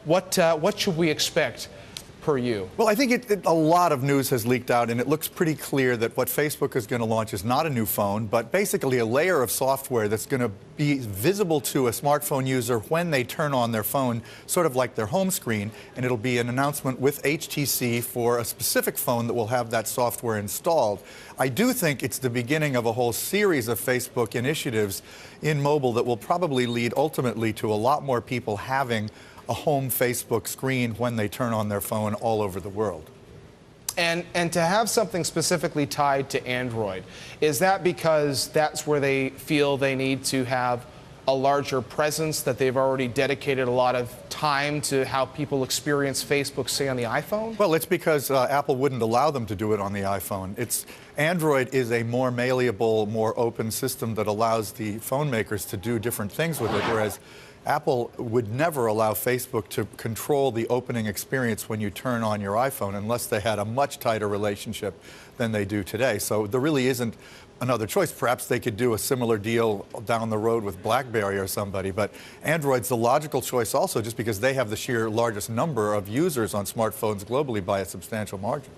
What should we expect per you? Well, I think a lot of news has leaked out, and it looks pretty clear that what Facebook is going to launch is not a new phone, but basically a layer of software that's going to be visible to a smartphone user when they turn on their phone, sort of like their home screen, and it'll be an announcement with HTC for a specific phone that will have that software installed. I do think it's the beginning of a whole series of Facebook initiatives in mobile that will probably lead ultimately to a lot more people having a home Facebook screen when they turn on their phone all over the world. And to have something specifically tied to Android, is that because that's where they feel they need to have a larger presence, that they've already dedicated a lot of time to how people experience Facebook, say, on the iPhone? Well, it's because Apple wouldn't allow them to do it on the iPhone. Android is a more malleable, more open system that allows the phone makers to do different things with it, whereas Apple would never allow Facebook to control the opening experience when you turn on your iPhone unless they had a much tighter relationship than they do today. So there really isn't another choice. Perhaps they could do a similar deal down the road with BlackBerry or somebody, but Android's the logical choice also just because they have the sheer largest number of users on smartphones globally by a substantial margin.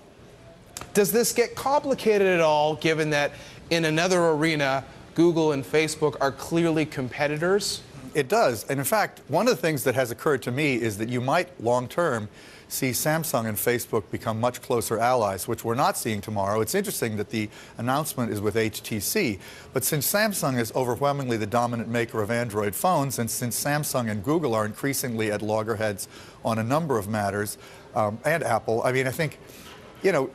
Does this get complicated at all, given that in another arena, Google and Facebook are clearly competitors? It does. And in fact, one of the things that has occurred to me is that you might long-term see Samsung and Facebook become much closer allies, which we're not seeing tomorrow. It's interesting that the announcement is with HTC, but since Samsung is overwhelmingly the dominant maker of Android phones, and since Samsung and Google are increasingly at loggerheads on a number of matters, and Apple, I mean, I think, you know,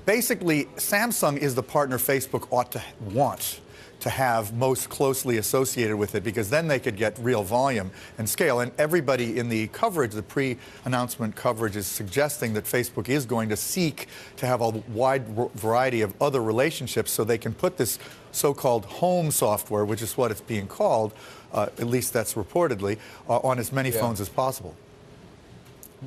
basically Samsung is the partner Facebook ought to want to have most closely associated with it, because then they could get real volume and scale. And everybody in the coverage, the pre-announcement coverage, is suggesting that Facebook is going to seek to have a wide variety of other relationships so they can put this so-called home software, which is what it's being called, at least that's reportedly, on as many phones as possible.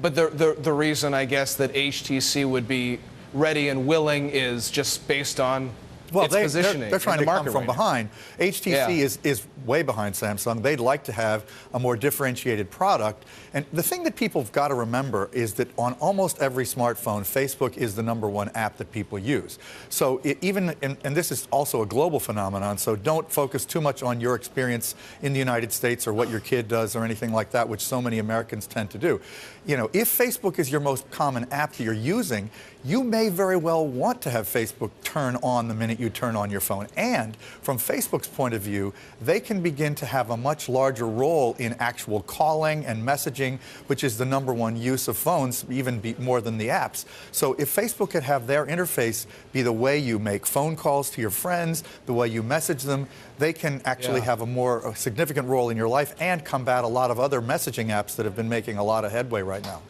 But the reason, I guess, that HTC would be ready and willing is just based on its positioning. They're trying to come from right behind. HTC is way behind Samsung. They'd like to have a more differentiated product. And the thing that people have got to remember is that on almost every smartphone, Facebook is the #1 app that people use. So and this is also a global phenomenon, so don't focus too much on your experience in the United States or what your kid does or anything like that, which so many Americans tend to do. You know, if Facebook is your most common app that you're using, you may very well want to have Facebook turn on the minute you turn on your phone. And from Facebook's point of view, they can begin to have a much larger role in actual calling and messaging, which is the #1 use of phones, even more than the apps. So if Facebook could have their interface be the way you make phone calls to your friends, the way you message them, they can actually have a more significant role in your life and combat a lot of other messaging apps that have been making a lot of headway right now.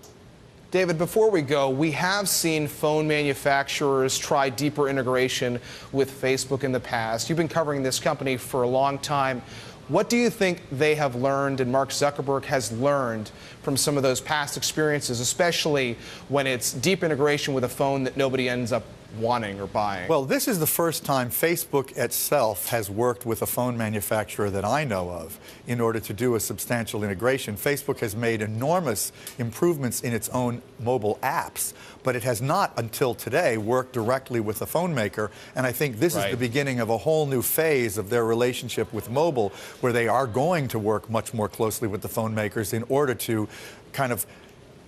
David, before we go, we have seen phone manufacturers try deeper integration with Facebook in the past. You've been covering this company for a long time. What do you think they have learned and Mark Zuckerberg has learned from some of those past experiences, especially when it's deep integration with a phone that nobody ends up wanting or buying? Well, this is the first time Facebook itself has worked with a phone manufacturer that I know of in order to do a substantial integration. Facebook has made enormous improvements in its own mobile apps, but it has not until today worked directly with a phone maker. And I think this is the beginning of a whole new phase of their relationship with mobile, where they are going to work much more closely with the phone makers in order to kind of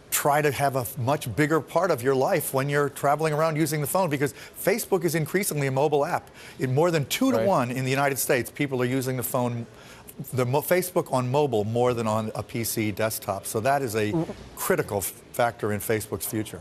try to have a much bigger part of your life when you're traveling around using the phone, because Facebook is increasingly a mobile app. In more than 2 to 1 in the United States, people are using the phone, Facebook on mobile more than on a PC desktop. So that is a critical factor in Facebook's future.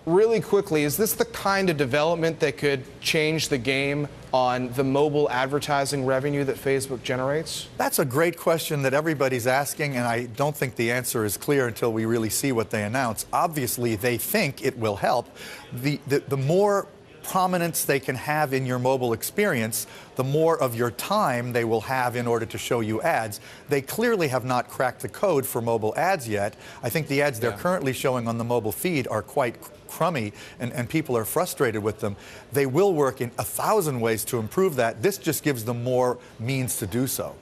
Really quickly, is this the kind of development that could change the game on the mobile advertising revenue that Facebook generates? That's a great question that everybody's asking, and I don't think the answer is clear until we really see what they announce. Obviously, they think it will help. The more prominence they can have in your mobile experience, the more of your time they will have in order to show you ads. They clearly have not cracked the code for mobile ads yet. I think the ads they're currently showing on the mobile feed are quite crummy, and people are frustrated with them. They will work in 1,000 ways to improve that. This just gives them more means to do so.